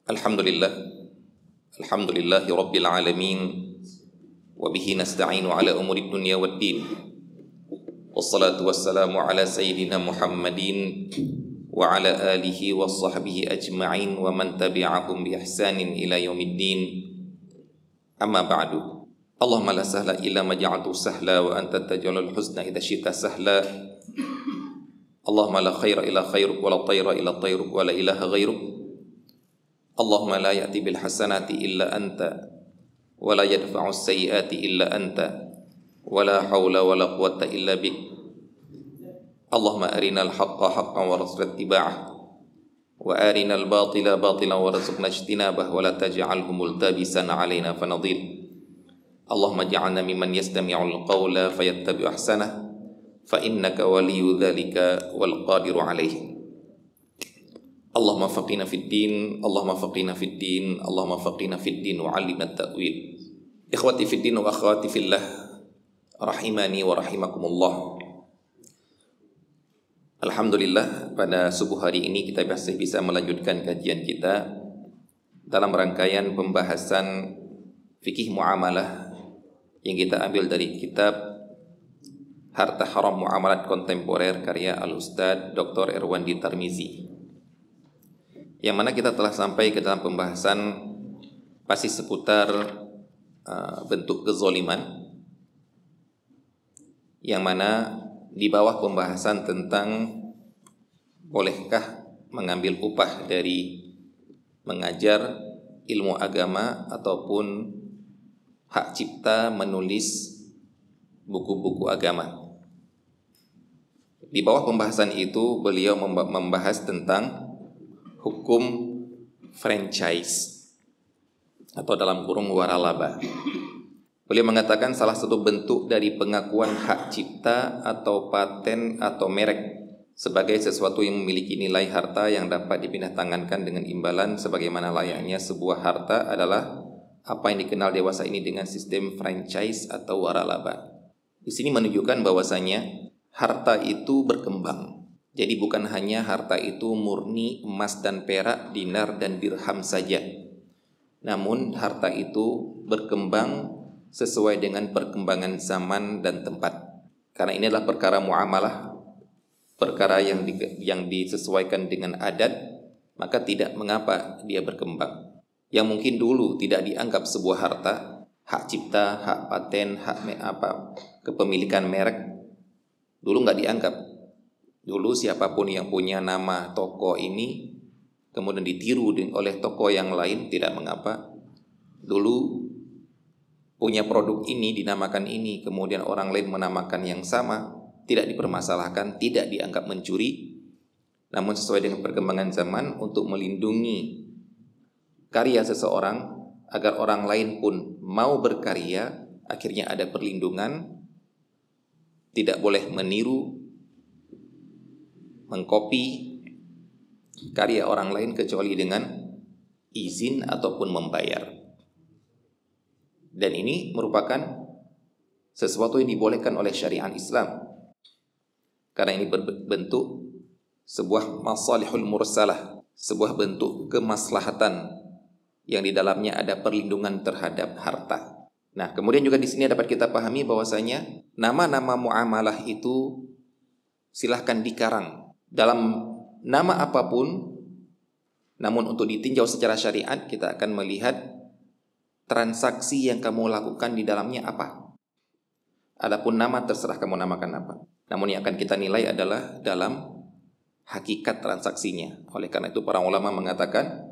Alhamdulillah, alhamdulillahi rabbil alamin, wa bihi nasta'inu ala umuri dunya waddin. Wassalatu wassalamu ala sayyidina Muhammadin wa ala alihi wa sahbihi ajma'in wa man tabi'ahum bi ihsanin ila yaumiddin. Amma ba'du. Allahumma la sahla illa ma ja'altu sahla wa anta taj'alul huzna idza syi'ta sahla. Allahumma la khaira illa khairuk wa la tayra illa tayruk wa la ilaha ghairuk. Allahumma la ya'ti bil hasanati illa anta wa la yadfa'u sayyiati illa anta wa la hawla wa la quwwata illa bik. Allahumma arinal haqqa haqqan warzuqna ittiba'ah wa arinal batila batilan warzuqna ijtinabah wa la taj'alhu multabisan 'alaina fanadhil. Allahumma ij'alna mimman yastami'ul qawla fayattabi'u ahsanah fa innaka waliyyu dzalika wal qadiru 'alaihi. Allahumma faqina fid din, Allahumma faqina fid din, Allahumma faqina fid din wa 'allimna at-ta'wil. Ikhwati fid din wa akhwati fillah, rahimani wa rahimakumullah. Alhamdulillah, pada subuh hari ini kita masih bisa melanjutkan kajian kita dalam rangkaian pembahasan fikih muamalah yang kita ambil dari kitab Harta Haram Muamalat Kontemporer karya Al-Ustadz Dr. Irwandi Tarmizi, yang mana kita telah sampai ke dalam pembahasan pasti seputar bentuk kezoliman, yang mana di bawah pembahasan tentang bolehkah mengambil upah dari mengajar ilmu agama ataupun hak cipta menulis buku-buku agama. Di bawah pembahasan itu beliau membahas tentang hukum franchise atau dalam kurung waralaba. Beliau mengatakan salah satu bentuk dari pengakuan hak cipta atau paten atau merek sebagai sesuatu yang memiliki nilai harta yang dapat dipindahtangankan dengan imbalan sebagaimana layaknya sebuah harta adalah apa yang dikenal dewasa ini dengan sistem franchise atau waralaba. Di sini menunjukkan bahwasanya harta itu berkembang. Jadi bukan hanya harta itu murni emas dan perak, dinar dan dirham saja. Namun harta itu berkembang sesuai dengan perkembangan zaman dan tempat. Karena ini adalah perkara muamalah, perkara yang disesuaikan dengan adat, maka tidak mengapa dia berkembang. Yang mungkin dulu tidak dianggap sebuah harta, hak cipta, hak paten, hak kepemilikan merek, dulu nggak dianggap. Dulu siapapun yang punya nama toko ini kemudian ditiru oleh toko yang lain tidak mengapa. Dulu punya produk ini dinamakan ini, kemudian orang lain menamakan yang sama, tidak dipermasalahkan, tidak dianggap mencuri. Namun sesuai dengan perkembangan zaman, untuk melindungi karya seseorang agar orang lain pun mau berkarya, akhirnya ada perlindungan. Tidak boleh meniru, mengkopi karya orang lain kecuali dengan izin ataupun membayar. Dan ini merupakan sesuatu yang dibolehkan oleh syariat Islam, karena ini berbentuk sebuah masalihul mursalah, sebuah bentuk kemaslahatan yang di dalamnya ada perlindungan terhadap harta. Nah, kemudian juga di sini dapat kita pahami bahwasanya nama-nama muamalah itu silahkan dikarang dalam nama apapun, namun untuk ditinjau secara syariat kita akan melihat transaksi yang kamu lakukan di dalamnya apa. Adapun nama terserah kamu namakan apa. Namun yang akan kita nilai adalah dalam hakikat transaksinya. Oleh karena itu para ulama mengatakan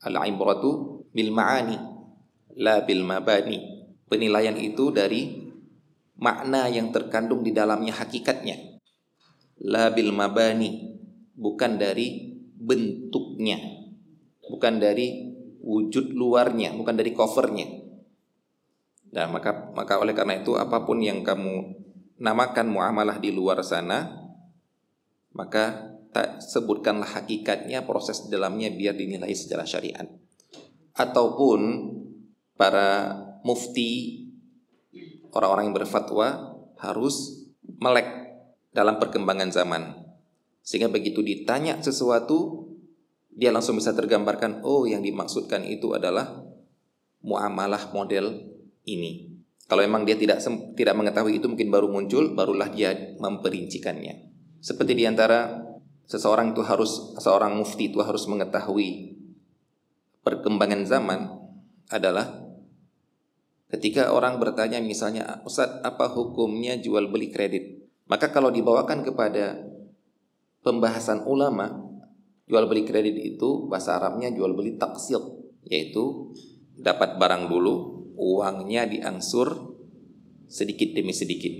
al-ibratu bil ma'ani la bil mabani. Penilaian itu dari makna yang terkandung di dalamnya hakikatnya. La bil mabani, bukan dari bentuknya, bukan dari wujud luarnya, bukan dari covernya. Dan maka oleh karena itu apapun yang kamu namakan muamalah di luar sana, maka sebutkanlah hakikatnya, proses dalamnya biar dinilai secara syariat. Ataupun para mufti, orang-orang yang berfatwa harus melek dalam perkembangan zaman, sehingga begitu ditanya sesuatu dia langsung bisa tergambarkan, oh yang dimaksudkan itu adalah muamalah model ini. Kalau memang dia tidak mengetahui itu, mungkin baru muncul, barulah dia memperincikannya. Seperti diantara seorang mufti itu harus mengetahui perkembangan zaman adalah ketika orang bertanya misalnya, Ustaz, apa hukumnya jual beli kredit? Maka kalau dibawakan kepada pembahasan ulama, jual beli kredit itu bahasa Arabnya jual beli taksil, yaitu dapat barang dulu, uangnya diangsur sedikit demi sedikit.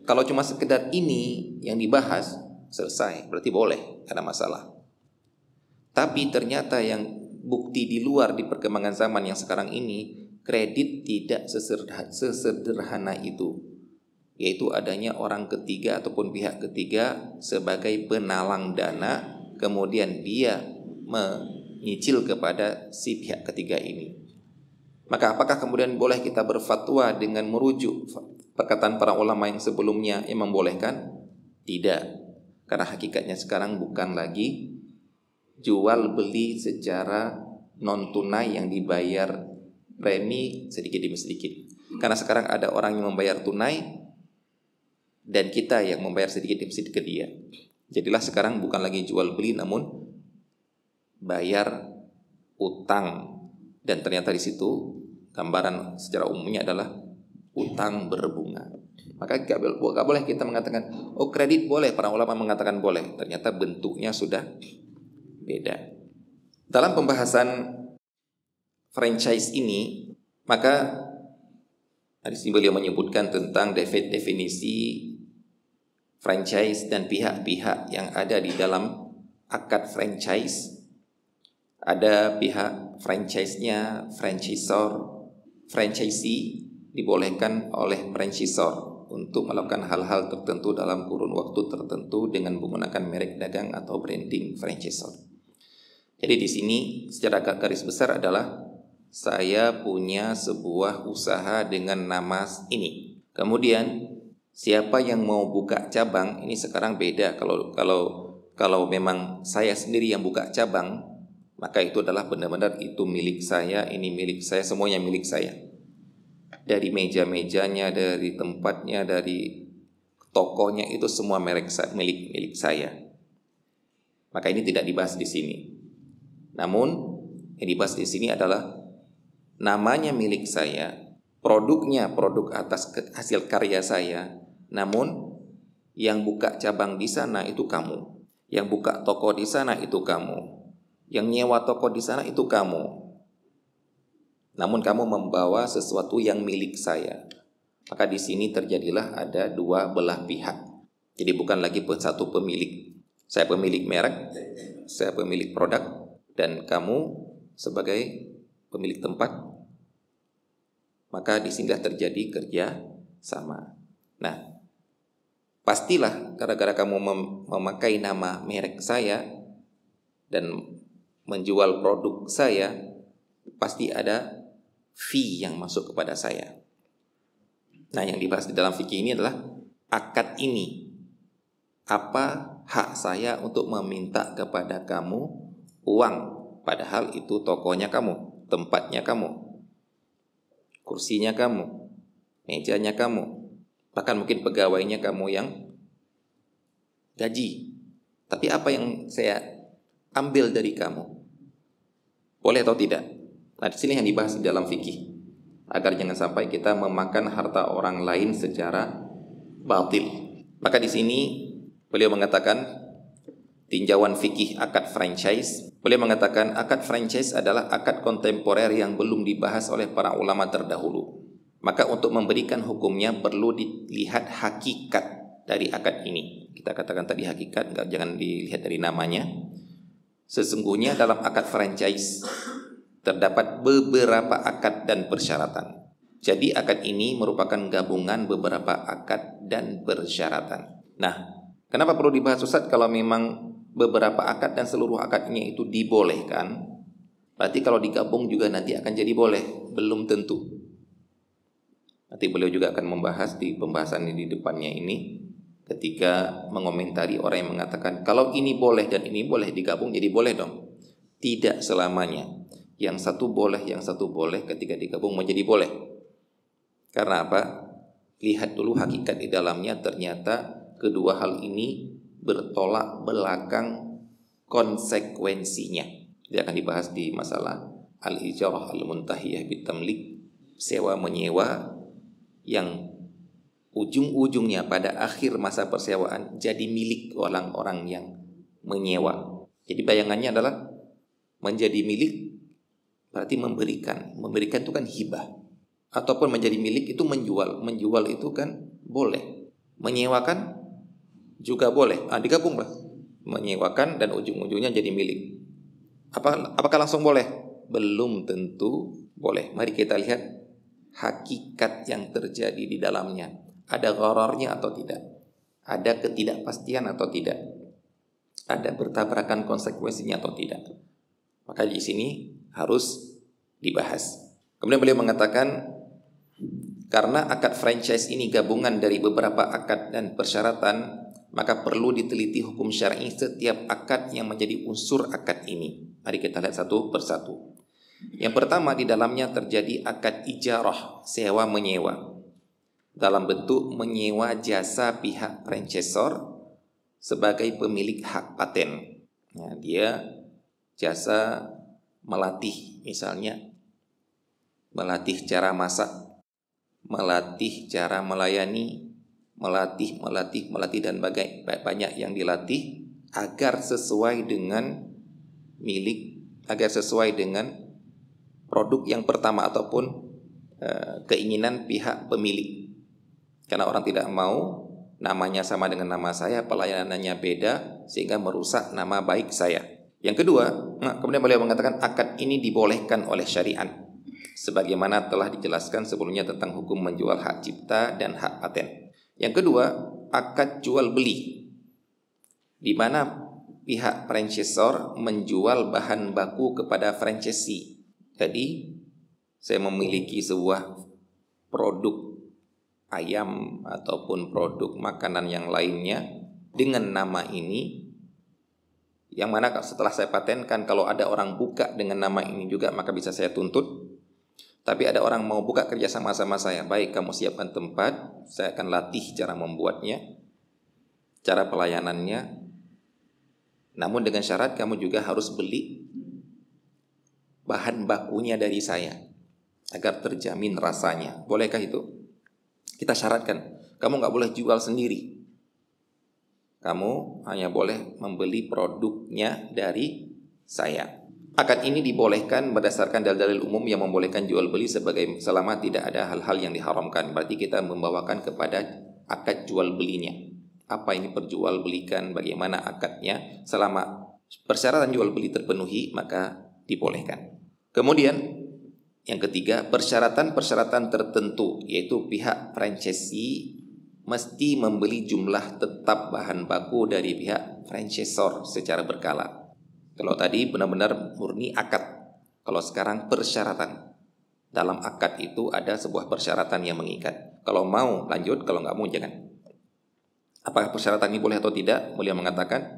Kalau cuma sekedar ini yang dibahas, selesai, berarti boleh, ada masalah. Tapi ternyata yang bukti di luar di perkembangan zaman yang sekarang ini, kredit tidak sesederhana itu, yaitu adanya orang ketiga ataupun pihak ketiga sebagai penalang dana, kemudian dia menyicil kepada si pihak ketiga ini. Maka apakah kemudian boleh kita berfatwa dengan merujuk perkataan para ulama yang sebelumnya yang membolehkan? Tidak, karena hakikatnya sekarang bukan lagi jual beli secara non tunai yang dibayar premi sedikit demi sedikit. Karena sekarang ada orang yang membayar tunai dan kita yang membayar sedikit demi sedikit ke dia. Jadilah sekarang bukan lagi jual beli, namun bayar utang. Dan ternyata di situ gambaran secara umumnya adalah utang berbunga. Maka gak boleh kita mengatakan, oh kredit boleh, para ulama mengatakan boleh. Ternyata bentuknya sudah beda. Dalam pembahasan franchise ini, maka di sini beliau menyebutkan tentang definisi franchise dan pihak-pihak yang ada di dalam akad franchise. Ada pihak franchise-nya, franchisor, franchisee dibolehkan oleh franchisor untuk melakukan hal-hal tertentu dalam kurun waktu tertentu dengan menggunakan merek dagang atau branding franchisor. Jadi di sini secara garis besar adalah saya punya sebuah usaha dengan nama ini. Kemudian siapa yang mau buka cabang, ini sekarang beda. Kalau memang saya sendiri yang buka cabang, maka itu adalah benar-benar itu milik saya, ini milik saya, semuanya milik saya. Dari meja-mejanya, dari tempatnya, dari tokonya, itu semua milik saya. Maka ini tidak dibahas di sini. Namun yang dibahas di sini adalah namanya milik saya, produknya produk atas hasil karya saya. Namun yang buka cabang di sana itu kamu, yang buka toko di sana itu kamu, yang nyewa toko di sana itu kamu. Namun kamu membawa sesuatu yang milik saya. Maka di sini terjadilah ada dua belah pihak. Jadi bukan lagi satu pemilik. Saya pemilik merek, saya pemilik produk, dan kamu sebagai pemilik tempat. Maka di sinilah terjadi kerja sama. Nah, pastilah gara-gara kamu memakai nama merek saya dan menjual produk saya, pasti ada fee yang masuk kepada saya. Nah, yang dibahas di dalam fikih ini adalah akad ini. Apa hak saya untuk meminta kepada kamu uang, padahal itu tokonya kamu, tempatnya kamu, kursinya kamu, mejanya kamu, bahkan mungkin pegawainya kamu yang gaji. Tapi apa yang saya ambil dari kamu, boleh atau tidak? Nah, di sini yang dibahas di dalam fikih, agar jangan sampai kita memakan harta orang lain secara batil. Maka di sini beliau mengatakan tinjauan fikih akad franchise. Beliau mengatakan akad franchise adalah akad kontemporer yang belum dibahas oleh para ulama terdahulu. Maka untuk memberikan hukumnya perlu dilihat hakikat dari akad ini. Kita katakan tadi hakikat, jangan dilihat dari namanya. Sesungguhnya dalam akad franchise terdapat beberapa akad dan persyaratan. Jadi akad ini merupakan gabungan beberapa akad dan persyaratan. Nah, kenapa perlu dibahas Ustaz kalau memang beberapa akad dan seluruh akadnya itu dibolehkan? Berarti kalau digabung juga nanti akan jadi boleh? Belum tentu. Nanti beliau juga akan membahas di pembahasan di depannya ini, ketika mengomentari orang yang mengatakan kalau ini boleh dan ini boleh digabung jadi boleh dong. Tidak selamanya. Yang satu boleh, yang satu boleh, ketika digabung menjadi boleh. Karena apa? Lihat dulu hakikat di dalamnya, ternyata kedua hal ini bertolak belakang konsekuensinya. Dia akan dibahas di masalah al-ijarah al-muntahiyah bitamlik, sewa menyewa yang ujung-ujungnya pada akhir masa persewaan jadi milik orang-orang yang menyewa. Jadi bayangannya adalah menjadi milik berarti memberikan. Memberikan itu kan hibah. Ataupun menjadi milik itu menjual. Menjual itu kan boleh. Menyewakan juga boleh. Digabunglah. Menyewakan dan ujung-ujungnya jadi milik. Apakah langsung boleh? Belum tentu boleh. Mari kita lihat hakikat yang terjadi di dalamnya. Ada ghararnya atau tidak? Ada ketidakpastian atau tidak? Ada bertabrakan konsekuensinya atau tidak? Maka di sini harus dibahas. Kemudian beliau mengatakan, karena akad franchise ini gabungan dari beberapa akad dan persyaratan, maka perlu diteliti hukum syar'i setiap akad yang menjadi unsur akad ini. Mari kita lihat satu persatu. Yang pertama, di dalamnya terjadi akad ijarah, sewa menyewa, dalam bentuk menyewa jasa pihak franchisor sebagai pemilik hak paten. Nah, dia jasa melatih, misalnya melatih cara masak, melatih cara melayani, melatih dan banyak yang dilatih agar sesuai dengan produk yang pertama ataupun keinginan pihak pemilik. Karena orang tidak mau namanya sama dengan nama saya, pelayanannya beda sehingga merusak nama baik saya. Yang kedua, kemudian beliau mengatakan akad ini dibolehkan oleh syariat sebagaimana telah dijelaskan sebelumnya tentang hukum menjual hak cipta dan hak paten. Yang kedua, akad jual beli, di mana pihak franchisor menjual bahan baku kepada franchisee. Jadi, saya memiliki sebuah produk ayam ataupun produk makanan yang lainnya dengan nama ini, yang mana setelah saya patenkan, kalau ada orang buka dengan nama ini juga maka bisa saya tuntut. Tapi ada orang mau buka kerjasama sama saya, baik kamu siapkan tempat, saya akan latih cara membuatnya, cara pelayanannya. Namun dengan syarat kamu juga harus beli bahan bakunya dari saya agar terjamin rasanya. Bolehkah itu? Kita syaratkan, kamu nggak boleh jual sendiri. Kamu hanya boleh membeli produknya dari saya. Akad ini dibolehkan berdasarkan dalil-dalil umum yang membolehkan jual beli selama tidak ada hal-hal yang diharamkan. Berarti kita membawakan kepada akad jual belinya. Apa ini perjual belikan, bagaimana akadnya, selama persyaratan jual beli terpenuhi maka dibolehkan. Kemudian yang ketiga, persyaratan-persyaratan tertentu, yaitu pihak franchisee mesti membeli jumlah tetap bahan baku dari pihak franchisor secara berkala. Kalau tadi benar-benar murni akad, kalau sekarang persyaratan. Dalam akad itu ada sebuah persyaratan yang mengikat. Kalau mau lanjut, kalau nggak mau jangan. Apakah persyaratan ini boleh atau tidak? Beliau mengatakan,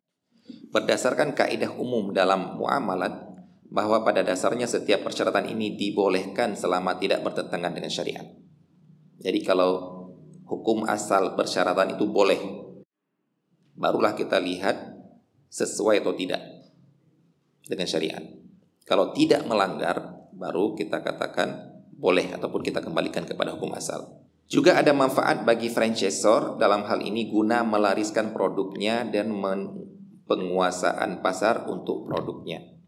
berdasarkan kaidah umum dalam muamalat, bahwa pada dasarnya setiap persyaratan ini dibolehkan selama tidak bertentangan dengan syariat. Jadi kalau hukum asal persyaratan itu boleh, barulah kita lihat sesuai atau tidak dengan syariat. Kalau tidak melanggar, baru kita katakan boleh ataupun kita kembalikan kepada hukum asal. Juga ada manfaat bagi franchisor dalam hal ini guna melariskan produknya dan penguasaan pasar untuk produknya.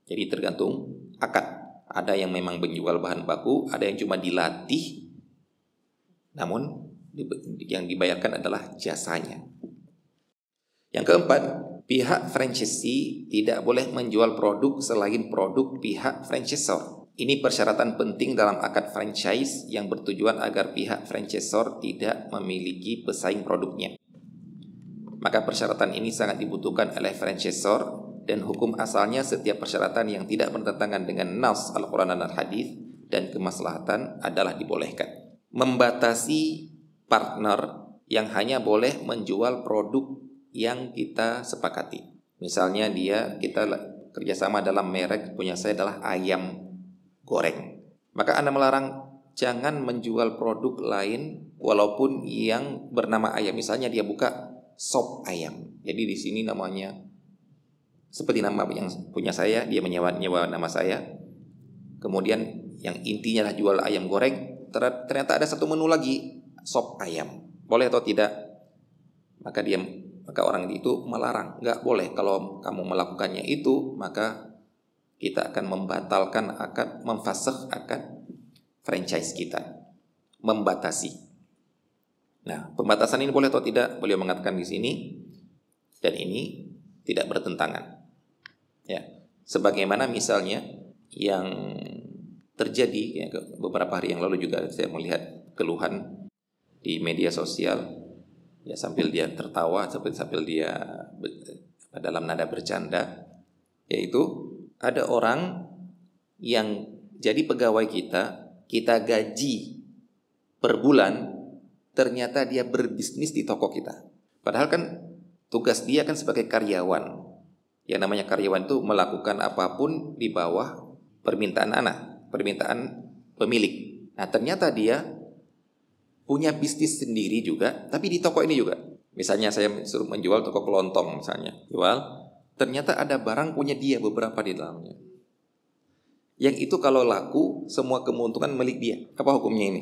Jadi tergantung akad. Ada yang memang menjual bahan baku, ada yang cuma dilatih, namun yang dibayarkan adalah jasanya. Yang keempat, pihak franchisee tidak boleh menjual produk selain produk pihak franchisor. Ini persyaratan penting dalam akad franchise yang bertujuan agar pihak franchisor tidak memiliki pesaing produknya. Maka persyaratan ini sangat dibutuhkan oleh franchisor. Dan hukum asalnya setiap persyaratan yang tidak bertentangan dengan nas Al-Quran dan Al-Hadis dan kemaslahatan adalah dibolehkan. Membatasi partner yang hanya boleh menjual produk yang kita sepakati. Misalnya kita kerjasama dalam merek punya saya adalah ayam goreng. Maka Anda melarang jangan menjual produk lain walaupun yang bernama ayam. Misalnya dia buka sop ayam. Jadi di sini namanya seperti nama yang punya saya, dia menyewa nama saya. Kemudian yang intinya lah jual ayam goreng, ternyata ada satu menu lagi, sop ayam. Boleh atau tidak? Maka orang itu melarang, nggak boleh. Kalau kamu melakukannya itu, maka kita akan membatalkan akad, memfasakh akad franchise kita, membatasi. Nah, pembatasan ini boleh atau tidak? Beliau mengatakan di sini, dan ini tidak bertentangan. Ya, sebagaimana misalnya yang terjadi ya, beberapa hari yang lalu juga saya melihat keluhan di media sosial, ya sambil dia tertawa, sambil dia dalam nada bercanda, yaitu ada orang yang jadi pegawai kita gaji per bulan, ternyata dia berbisnis di toko kita. Padahal kan tugas dia kan sebagai karyawan. Yang namanya karyawan itu melakukan apapun di bawah permintaan pemilik. Nah, ternyata dia punya bisnis sendiri juga, tapi di toko ini juga. Misalnya saya suruh menjual toko kelontong misalnya, jual, ternyata ada barang punya dia beberapa di dalamnya. Yang itu kalau laku, semua keuntungan milik dia. Apa hukumnya ini?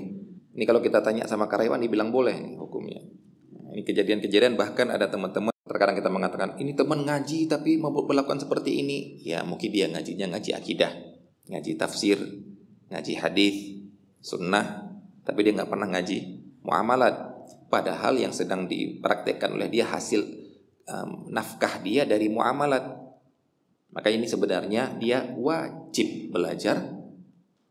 Ini kalau kita tanya sama karyawan, dibilang boleh nih hukumnya. Nah, ini kejadian-kejadian, bahkan ada teman-teman, terkadang kita mengatakan, ini teman ngaji tapi mau melakukan seperti ini. Ya mungkin dia ngajinya ngaji akidah, ngaji tafsir, ngaji hadis, sunnah, tapi dia nggak pernah ngaji muamalat. Padahal yang sedang dipraktekkan oleh dia hasil nafkah dia dari muamalat. Maka ini sebenarnya dia wajib belajar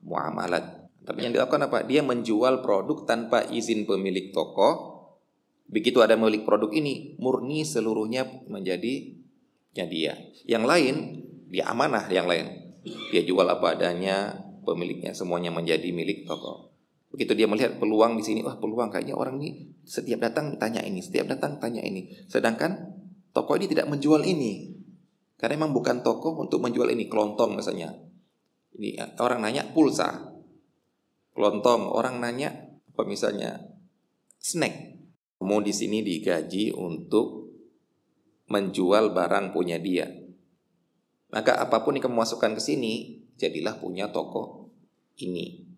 muamalat. Tapi yang dilakukan apa? Dia menjual produk tanpa izin pemilik toko. Begitu ada milik produk ini, murni seluruhnya menjadi dia. Yang lain, dia amanah yang lain. Dia jual apa adanya, pemiliknya semuanya menjadi milik toko. Begitu dia melihat peluang di sini, wah peluang kayaknya orang ini setiap datang tanya ini, setiap datang tanya ini. Sedangkan toko ini tidak menjual ini. Karena memang bukan toko untuk menjual ini, kelontong misalnya. Ini orang nanya pulsa. Kelontong, orang nanya apa misalnya snack. Kamu di sini digaji untuk menjual barang punya dia. Maka apapun yang kamu masukkan ke sini, jadilah punya toko ini.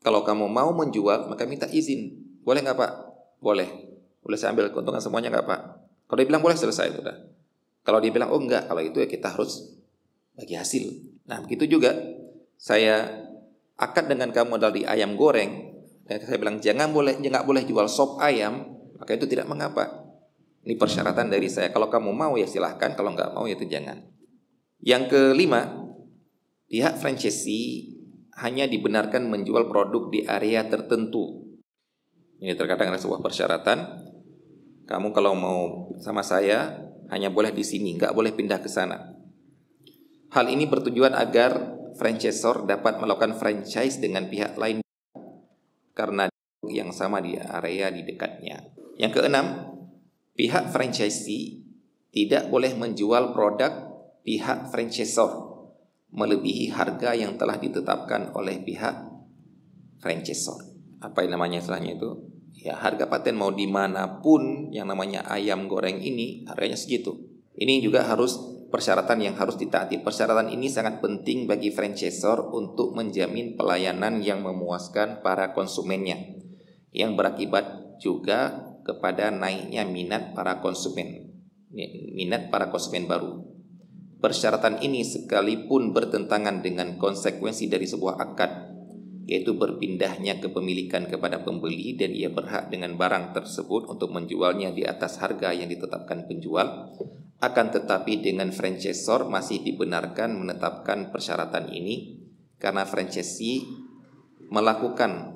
Kalau kamu mau menjual, maka minta izin. Boleh nggak Pak? Boleh. Boleh saya ambil keuntungan semuanya nggak Pak? Kalau dia bilang boleh, selesai sudah. Kalau dia bilang oh enggak, kalau itu ya kita harus bagi hasil. Nah begitu juga saya akad dengan kamu adalah di ayam goreng. Dan saya bilang nggak boleh jual sop ayam, maka itu tidak mengapa. Ini persyaratan dari saya. Kalau kamu mau ya silahkan, kalau nggak mau ya itu jangan. Yang kelima, pihak franchisee hanya dibenarkan menjual produk di area tertentu. Ini terkadang ada sebuah persyaratan. Kamu kalau mau sama saya hanya boleh di sini, nggak boleh pindah ke sana. Hal ini bertujuan agar franchisor dapat melakukan franchise dengan pihak lain karena yang sama di area di dekatnya. Yang keenam, pihak franchisee tidak boleh menjual produk pihak franchisor melebihi harga yang telah ditetapkan oleh pihak franchisor. Apa yang namanya istilahnya itu? Ya harga paten mau dimanapun yang namanya ayam goreng ini harganya segitu. Ini juga harus persyaratan yang harus ditaati. Persyaratan ini sangat penting bagi franchisor untuk menjamin pelayanan yang memuaskan para konsumennya, yang berakibat juga kepada naiknya minat para konsumen baru. Persyaratan ini sekalipun bertentangan dengan konsekuensi dari sebuah akad, yaitu berpindahnya kepemilikan kepada pembeli dan ia berhak dengan barang tersebut untuk menjualnya di atas harga yang ditetapkan penjual, akan tetapi dengan franchisor masih dibenarkan menetapkan persyaratan ini karena franchisee melakukan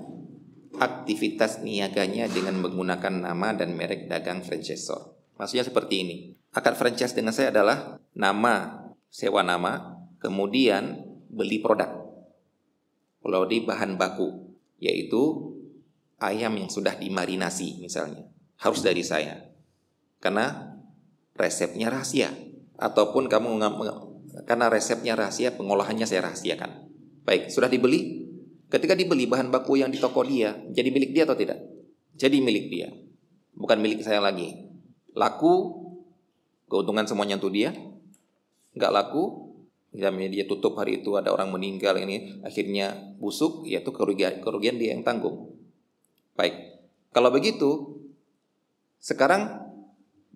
aktivitas niaganya dengan menggunakan nama dan merek dagang franchisor. Maksudnya seperti ini. Akad franchise dengan saya adalah nama, sewa nama, kemudian beli produk. Kalau di bahan baku, yaitu ayam yang sudah dimarinasi misalnya, harus dari saya. Karena resepnya rahasia. Ataupun kamu karena resepnya rahasia, pengolahannya saya rahasiakan. Baik, sudah dibeli. Ketika dibeli bahan baku yang di toko dia, jadi milik dia atau tidak? Jadi milik dia, bukan milik saya lagi. Laku, keuntungan semuanya untuk dia. Nggak laku, dia tutup hari itu ada orang meninggal ini, akhirnya busuk, yaitu kerugian dia yang tanggung. Baik, kalau begitu, sekarang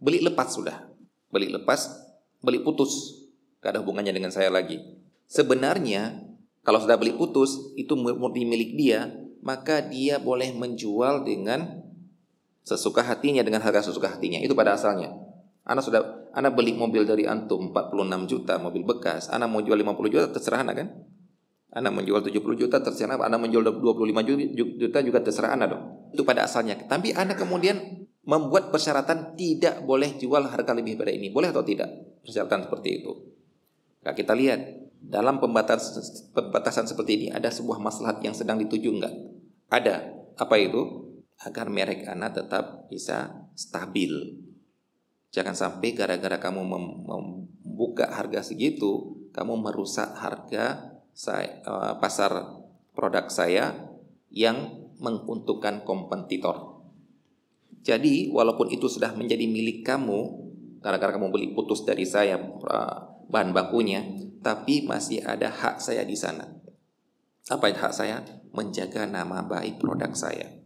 beli lepas sudah. Beli lepas, beli putus. Gak ada hubungannya dengan saya lagi. Sebenarnya, kalau sudah beli putus, itu murni milik dia, maka dia boleh menjual dengan sesuka hatinya, dengan harga sesuka hatinya. Itu pada asalnya. Anak beli mobil dari antum 46 juta, mobil bekas. Anak mau jual 50 juta, terserah anak kan? Anak menjual 70 juta, terserah. Anak menjual 25 juta juga terserah anak dong. Itu pada asalnya. Tapi anak kemudian membuat persyaratan tidak boleh jual harga lebih pada ini. Boleh atau tidak? Persyaratan seperti itu. Nah, kita lihat dalam pembatasan seperti ini ada sebuah maslahat yang sedang dituju enggak? Ada. Apa itu? Agar merek anak tetap bisa stabil. Jangan sampai gara-gara kamu membuka harga segitu, kamu merusak harga pasar produk saya yang menguntungkan kompetitor. Jadi walaupun itu sudah menjadi milik kamu, gara-gara kamu beli putus dari saya bahan bakunya, tapi masih ada hak saya di sana. Apa hak saya? Menjaga nama baik produk saya.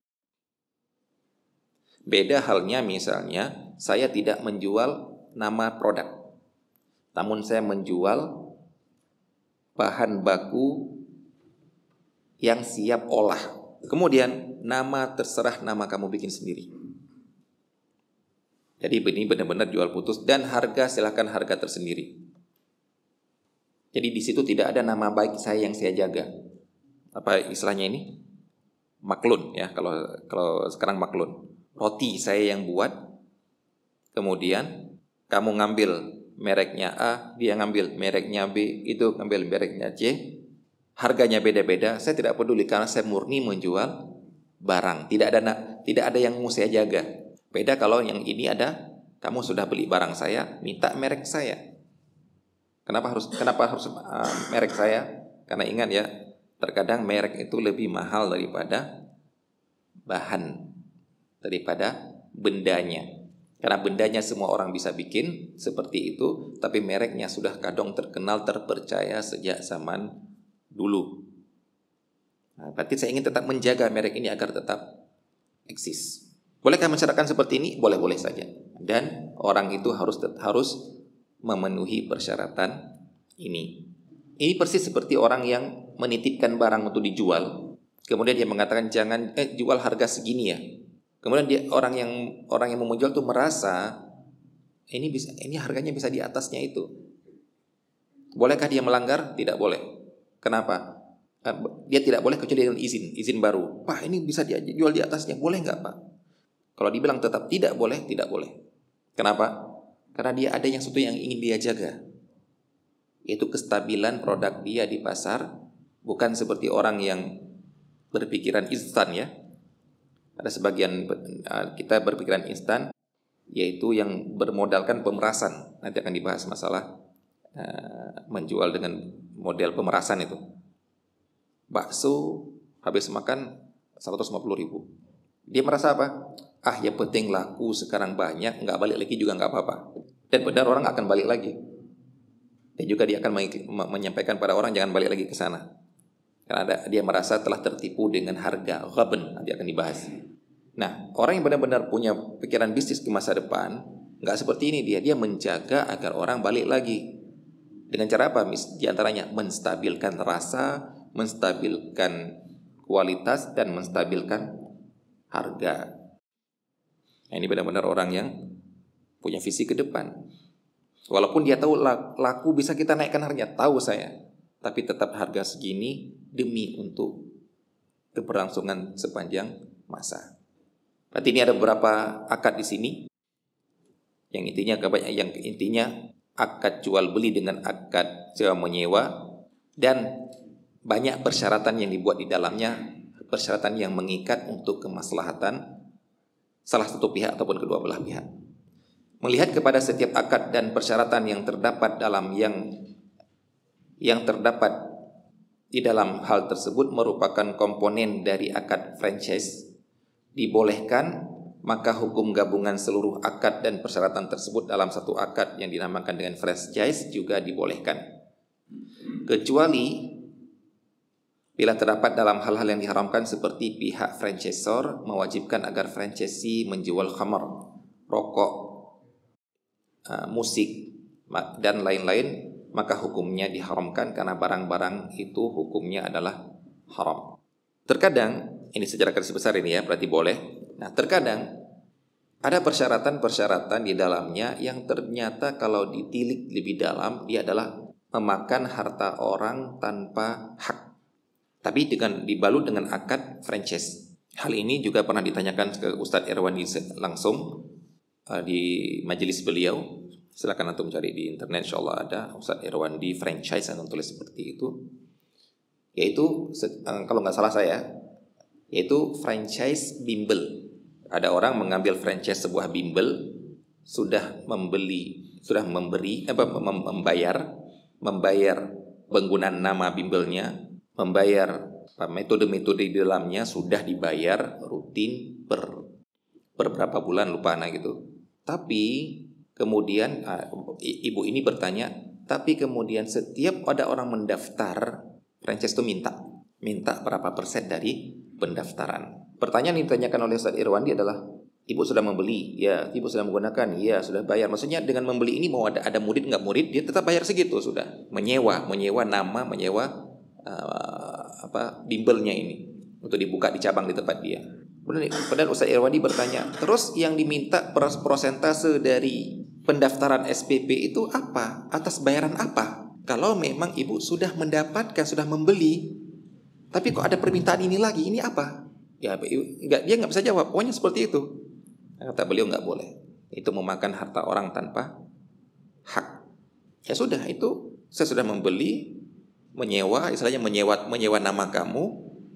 Beda halnya misalnya saya tidak menjual nama produk, namun saya menjual bahan baku yang siap olah. Kemudian nama terserah nama kamu bikin sendiri. Jadi ini benar-benar jual putus dan harga silakan harga tersendiri. Jadi di situ tidak ada nama baik saya yang saya jaga. Apa istilahnya ini? Maklun ya, kalau sekarang maklun. Roti saya yang buat, kemudian kamu ngambil mereknya A, dia ngambil mereknya B, itu ngambil mereknya C, harganya beda-beda. Saya tidak peduli karena saya murni menjual barang. Tidak ada yang mau saya jaga. Beda kalau yang ini ada, kamu sudah beli barang saya, minta merek saya. Kenapa harus merek saya? Karena ingat ya, terkadang merek itu lebih mahal daripada bahan, daripada bendanya. Karena bendanya semua orang bisa bikin seperti itu, tapi mereknya sudah kadang terkenal, terpercaya sejak zaman dulu. Nah, berarti saya ingin tetap menjaga merek ini agar tetap eksis. Bolehkah masyarakat seperti ini? Boleh-boleh saja. Dan orang itu harus memenuhi persyaratan ini. Ini persis seperti orang yang menitipkan barang untuk dijual, kemudian dia mengatakan jangan jual harga segini ya. Kemudian orang yang mau menjual tuh merasa ini harganya bisa di atasnya itu. Bolehkah dia melanggar? Tidak boleh. Kenapa? Dia tidak boleh kecuali dengan izin baru. Pak, ini bisa dijual di atasnya, boleh nggak Pak? Kalau dibilang tetap tidak boleh, tidak boleh. Kenapa? Karena dia ada sesuatu yang ingin dia jaga, yaitu kestabilan produk dia di pasar. Bukan seperti orang yang berpikiran instan ya. Ada sebagian kita berpikiran instan, yaitu yang bermodalkan pemerasan. Nanti akan dibahas masalah menjual dengan model pemerasan itu. Bakso habis makan 150.000. Dia merasa apa? Yang penting laku sekarang banyak, nggak balik lagi juga nggak apa-apa. Dan benar orang akan balik lagi. Dan juga dia akan menyampaikan pada orang jangan balik lagi ke sana. Karena dia merasa telah tertipu dengan harga ghaben, nanti akan dibahas. Nah, orang yang benar-benar punya pikiran bisnis ke masa depan, nggak seperti ini dia menjaga agar orang balik lagi. Dengan cara apa? Di antaranya menstabilkan rasa, menstabilkan kualitas, dan menstabilkan harga. Nah, ini benar-benar orang yang punya visi ke depan. Walaupun dia tahu laku bisa kita naikkan harganya, tahu saya, tapi tetap harga segini demi untuk keberlangsungan sepanjang masa. Berarti ini ada beberapa akad di sini. Yang intinya akad jual beli dengan akad sewa menyewa, dan banyak persyaratan yang dibuat di dalamnya, persyaratan yang mengikat untuk kemaslahatan salah satu pihak ataupun kedua belah pihak. Melihat kepada setiap akad dan persyaratan yang terdapat dalam yang yang terdapat di dalam hal tersebut merupakan komponen dari akad franchise dibolehkan, maka hukum gabungan seluruh akad dan persyaratan tersebut dalam satu akad yang dinamakan dengan franchise juga dibolehkan. Kecuali bila terdapat dalam hal-hal yang diharamkan seperti pihak franchisor mewajibkan agar franchisee menjual khamar, rokok, musik, dan lain-lain, maka hukumnya diharamkan karena barang-barang itu hukumnya adalah haram. Terkadang, ini secara garis besar ini ya, berarti boleh. Nah, terkadang ada persyaratan-persyaratan di dalamnya yang ternyata kalau ditilik lebih dalam, dia adalah memakan harta orang tanpa hak. Tapi dibalut dengan akad franchise. Hal ini juga pernah ditanyakan ke Ustadz Irwandi langsung di majelis beliau. Silakan antum cari di internet, insyaallah ada Ustadz Irwandi franchise yang tulis seperti itu. Yaitu kalau nggak salah saya, yaitu franchise bimbel. Ada orang mengambil franchise sebuah bimbel, sudah membayar penggunaan nama bimbelnya, membayar metode-metode di dalamnya sudah dibayar rutin per berapa bulan, lupa gitu. Tapi kemudian ibu ini bertanya, tapi kemudian setiap ada orang mendaftar, franchise itu minta berapa persen dari pendaftaran. Pertanyaan yang ditanyakan oleh Ustaz Irwandi adalah, ibu sudah membeli? Ya. Ibu sudah menggunakan? Ya, sudah bayar. Maksudnya dengan membeli ini mau ada murid nggak murid, dia tetap bayar segitu sudah. Menyewa nama, menyewa bimbelnya ini untuk dibuka di cabang di tempat dia. Padahal Ustaz Irwandi bertanya, terus yang diminta prosentase dari pendaftaran SPP itu apa? Atas bayaran apa? Kalau memang ibu sudah mendapatkan, sudah membeli, tapi kok ada permintaan ini lagi, ini apa? Ya, dia nggak bisa jawab. Pokoknya seperti itu. Kata beliau, nggak boleh. Itu memakan harta orang tanpa hak. Ya sudah, itu saya sudah membeli, menyewa, istilahnya menyewa nama kamu,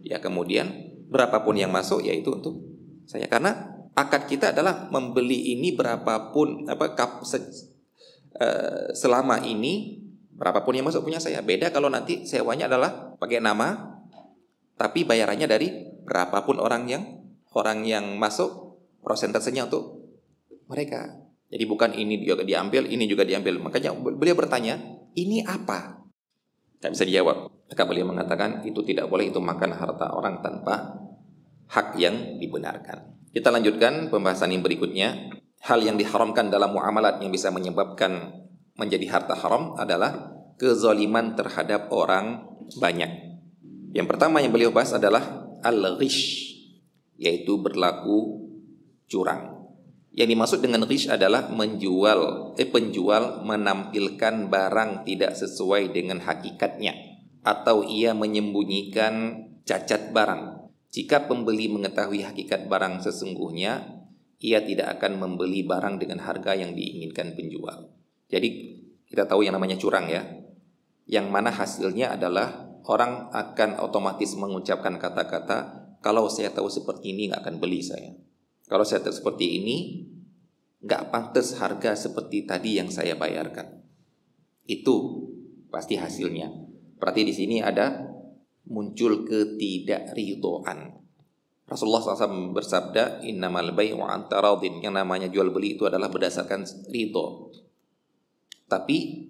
ya kemudian berapapun yang masuk, ya itu untuk saya. Karena akad kita adalah membeli ini berapapun selama ini berapapun yang masuk punya saya. Beda kalau nanti sewanya adalah pakai nama, tapi bayarannya dari berapapun orang yang masuk, prosentasenya untuk mereka. Jadi bukan ini juga diambil, ini juga diambil. Makanya beliau bertanya, ini apa? Tak bisa dijawab. Maka beliau mengatakan itu tidak boleh, itu makan harta orang tanpa hak yang dibenarkan. Kita lanjutkan pembahasan yang berikutnya. Hal yang diharamkan dalam muamalat yang bisa menyebabkan menjadi harta haram adalah kezaliman terhadap orang banyak. Yang pertama yang beliau bahas adalah al-ghish, yaitu berlaku curang. Yang dimaksud dengan ghish adalah penjual menampilkan barang tidak sesuai dengan hakikatnya, atau ia menyembunyikan cacat barang. Jika pembeli mengetahui hakikat barang sesungguhnya, ia tidak akan membeli barang dengan harga yang diinginkan penjual. Jadi kita tahu yang namanya curang ya, yang mana hasilnya adalah orang akan otomatis mengucapkan kata-kata, kalau saya tahu seperti ini nggak akan beli saya. Kalau saya tahu seperti ini, nggak pantas harga seperti tadi yang saya bayarkan. Itu pasti hasilnya. Berarti di sini ada muncul ketidakridhaan. Rasulullah SAW bersabda, innamal bai'u an taradin. Yang namanya jual beli itu adalah berdasarkan ridho. Tapi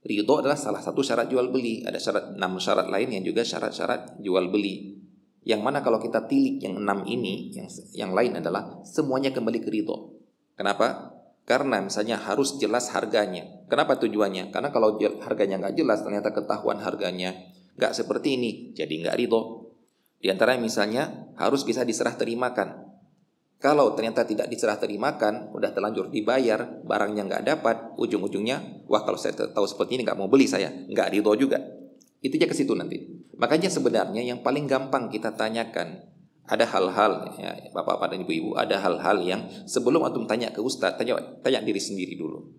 ridho adalah salah satu syarat jual beli. Ada 6 syarat lain yang juga syarat-syarat jual beli. Yang mana kalau kita tilik yang 6 ini, yang lain adalah semuanya kembali ke ridho. Kenapa? Karena misalnya harus jelas harganya. Kenapa tujuannya? Karena kalau harganya nggak jelas, ternyata ketahuan harganya nggak seperti ini, jadi nggak ridho. Di antara misalnya harus bisa diserah terimakan. Kalau ternyata tidak diserah terimakan, udah terlanjur dibayar, barangnya nggak dapat, ujung-ujungnya, wah kalau saya tahu seperti ini nggak mau beli saya, nggak ridho juga. Itu aja ke situ nanti. Makanya sebenarnya yang paling gampang kita tanyakan, ada hal-hal ya, bapak-bapak dan ibu-ibu, ada hal-hal yang sebelum antum tanya ke ustaz, tanya diri sendiri dulu.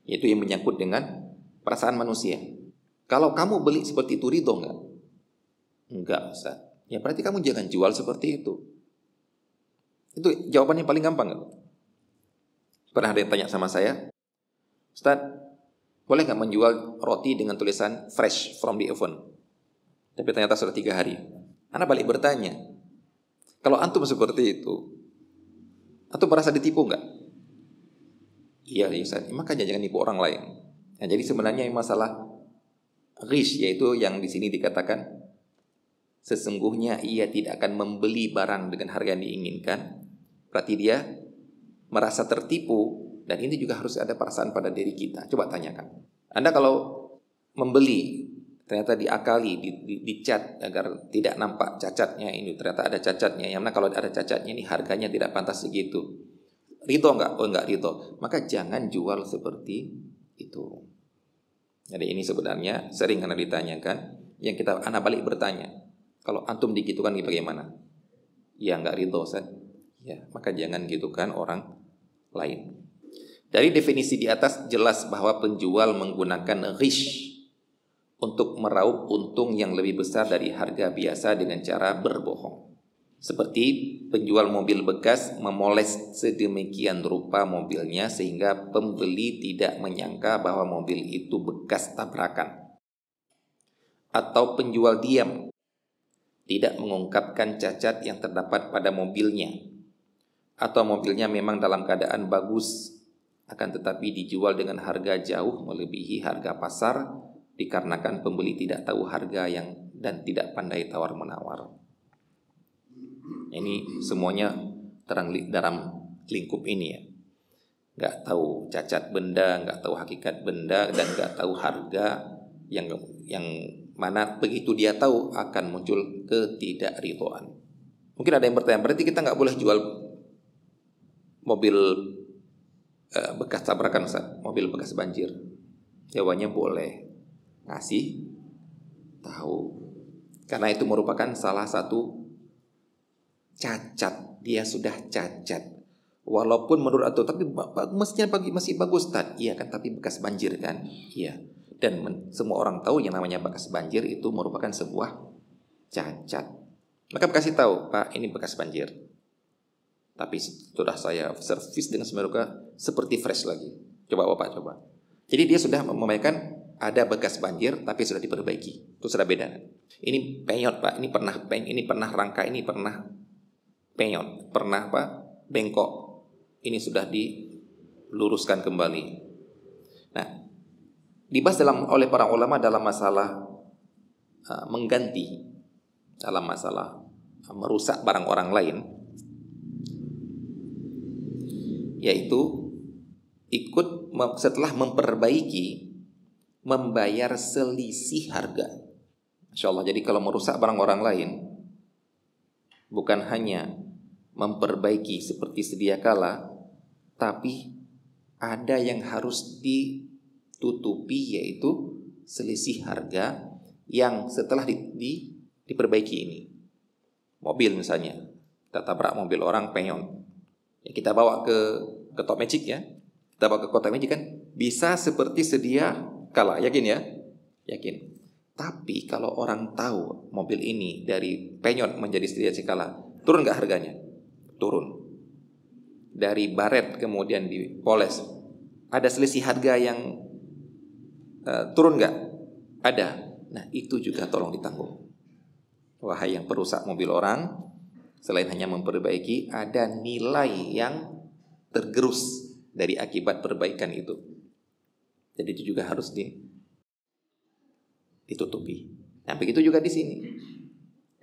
Yaitu yang menyangkut dengan perasaan manusia. Kalau kamu beli seperti itu, ridho enggak? Enggak, Ustaz. Ya berarti kamu jangan jual seperti itu. Itu jawabannya paling gampang. Pernah ada yang tanya sama saya, Ustaz, Boleh nggak menjual roti dengan tulisan fresh from the oven, tapi ternyata sudah 3 hari? Ana balik bertanya, kalau antum seperti itu, antum merasa ditipu nggak? Iya, Ustaz. Makanya jangan nipu orang lain. Nah, jadi sebenarnya masalah ghish, yaitu yang di sini dikatakan sesungguhnya ia tidak akan membeli barang dengan harga yang diinginkan. Berarti dia merasa tertipu, dan ini juga harus ada perasaan pada diri kita. Coba tanyakan. Anda kalau membeli ternyata diakali, dicat agar tidak nampak cacatnya, ini ternyata ada cacatnya. Yang mana kalau ada cacatnya ini harganya tidak pantas segitu. Ridho enggak? Oh enggak ridho. Maka jangan jual seperti itu. Jadi ini sebenarnya sering karena ditanyakan, yang kita anak balik bertanya, kalau antum digitukan bagaimana? Ya enggak ridho, Ustaz. Ya, maka jangan gitukan orang lain. Dari definisi di atas jelas bahwa penjual menggunakan ghish untuk meraup untung yang lebih besar dari harga biasa dengan cara berbohong. Seperti penjual mobil bekas memoles sedemikian rupa mobilnya sehingga pembeli tidak menyangka bahwa mobil itu bekas tabrakan. Atau penjual diam, tidak mengungkapkan cacat yang terdapat pada mobilnya. Atau mobilnya memang dalam keadaan bagus, akan tetapi dijual dengan harga jauh melebihi harga pasar dikarenakan pembeli tidak tahu harga dan tidak pandai tawar-menawar. Ini semuanya dalam lingkup ini ya. Nggak tahu cacat benda, nggak tahu hakikat benda, dan nggak tahu harga yang mana begitu dia tahu akan muncul ketidakridhoan. Mungkin ada yang bertanya, berarti kita nggak boleh jual mobil bekas tabrakan, Ustaz, mobil bekas banjir? Jawabannya boleh. Ngasih tahu, karena itu merupakan salah satu cacat. Dia sudah cacat, walaupun menurut atau tapi mestinya masih bagus, Ustaz. Iya kan, tapi bekas banjir kan. Iya. Dan semua orang tahu yang namanya bekas banjir itu merupakan sebuah cacat. Maka kasih tahu, Pak, ini bekas banjir, tapi sudah saya servis dengan semeruka seperti fresh lagi. Coba Bapak coba. Jadi dia sudah memamerkan ada bekas banjir tapi sudah diperbaiki. Itu sudah beda. Ini penyot, Pak. Ini pernah rangka, ini pernah penyot, pernah Pak bengkok. Ini sudah diluruskan kembali. Nah, dibahas oleh para ulama dalam masalah mengganti, dalam masalah merusak barang orang lain, yaitu ikut setelah memperbaiki membayar selisih harga. Masya Allah. Jadi kalau merusak barang orang lain, bukan hanya memperbaiki seperti sedia kala, tapi ada yang harus ditutupi, yaitu selisih harga yang setelah diperbaiki ini. Mobil misalnya, kita tabrak mobil orang penyok, ya kita bawa ke Top Magic ya, kita bawa ke Kota Magic kan, bisa seperti sedia kala, yakin ya? Yakin. Tapi kalau orang tahu mobil ini dari penyot menjadi sedia kala, turun nggak harganya? Turun. Dari baret kemudian dipoles, ada selisih harga yang turun nggak? Ada. Nah itu juga tolong ditanggung. Wahai yang perusak mobil orang, selain hanya memperbaiki, ada nilai yang tergerus dari akibat perbaikan itu. Jadi itu juga harus ditutupi. Nah begitu juga di sini.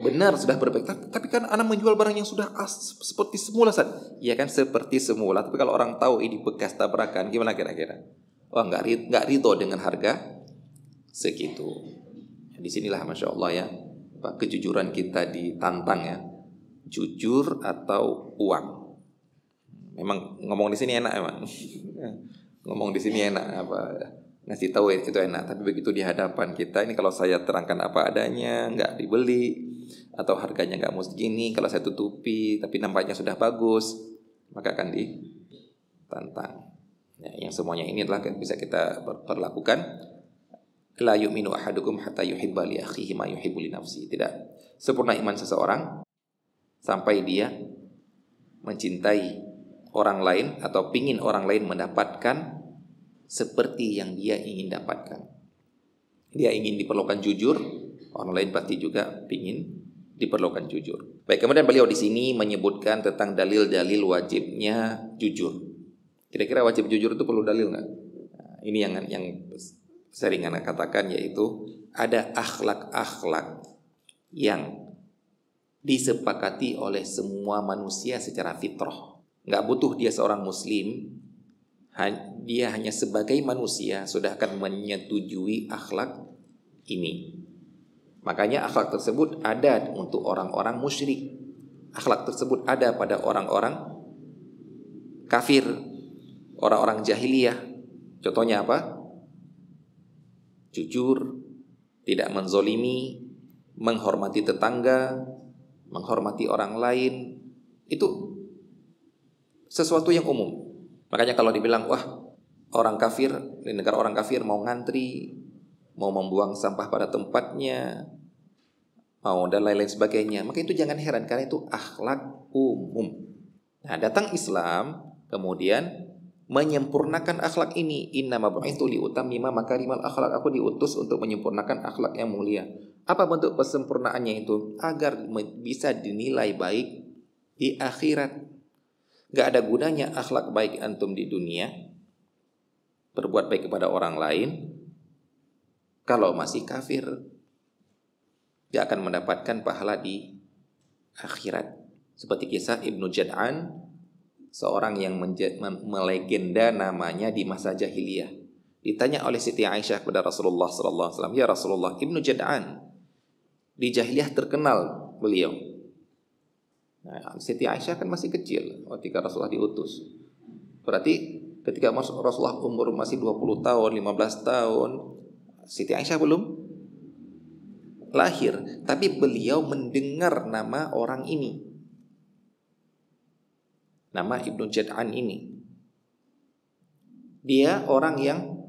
Benar sudah perbaiki, tapi kan anak menjual barang yang sudah seperti semula, Ustaz. Iya kan, seperti semula. Tapi kalau orang tahu ini bekas tabrakan, gimana kira-kira? Oh nggak ridho dengan harga segitu. Disinilah Masya Allah ya, kejujuran kita ditantang ya. Jujur atau uang. Memang ngomong di sini enak emang. Ngomong di sini enak, ngasih tahu itu enak, tapi begitu di hadapan kita ini, kalau saya terangkan apa adanya, nggak dibeli, atau harganya nggak mau segini, kalau saya tutupi tapi nampaknya sudah bagus, maka akan ditantang. Ya, yang semuanya ini adalah bisa kita perlakukan. La yu'minu ahadukum hatta yuhibba li akhihi ma yuhibbu li nafsi. Tidak sempurna iman seseorang sampai dia mencintai orang lain atau pingin orang lain mendapatkan seperti yang dia ingin dapatkan. Dia ingin diperlukan jujur, orang lain pasti juga ingin diperlukan jujur. Baik, kemudian beliau di sini menyebutkan tentang dalil-dalil wajibnya jujur. Kira-kira wajib jujur itu perlu dalil nggak? Nah, ini yang sering anak katakan, yaitu ada akhlak-akhlak yang disepakati oleh semua manusia secara fitrah. Nggak butuh dia seorang muslim, dia hanya sebagai manusia sudah akan menyetujui akhlak ini. Makanya akhlak tersebut ada untuk orang-orang musyrik. Akhlak tersebut ada pada orang-orang kafir, orang-orang jahiliyah. Contohnya apa? Jujur, tidak menzolimi, menghormati tetangga, menghormati orang lain. Itu sesuatu yang umum. Makanya kalau dibilang, wah, orang kafir, di negara orang kafir mau ngantri, mau membuang sampah pada tempatnya, mau dan lain-lain sebagainya, maka itu jangan heran, karena itu akhlak umum. Nah, datang Islam kemudian menyempurnakan akhlak ini. Innama bu'itsu liutammima makarimal akhlak. Aku diutus untuk menyempurnakan akhlak yang mulia. Apa bentuk kesempurnaannya itu? Agar bisa dinilai baik di akhirat. Gak ada gunanya akhlak baik antum di dunia, berbuat baik kepada orang lain, kalau masih kafir. Gak akan mendapatkan pahala di akhirat. Seperti kisah Ibnu Jad'an, seorang yang melegenda namanya di masa jahiliyah. Ditanya oleh Siti Aisyah kepada Rasulullah SAW, ya Rasulullah, Ibnu Jad'an di jahiliyah terkenal beliau. Nah, Siti Aisyah kan masih kecil ketika Rasulullah diutus. Berarti ketika Rasulullah umur masih 20 tahun, 15 tahun, Siti Aisyah belum lahir, tapi beliau mendengar nama orang ini, nama Ibnu Jad'an ini. Dia orang yang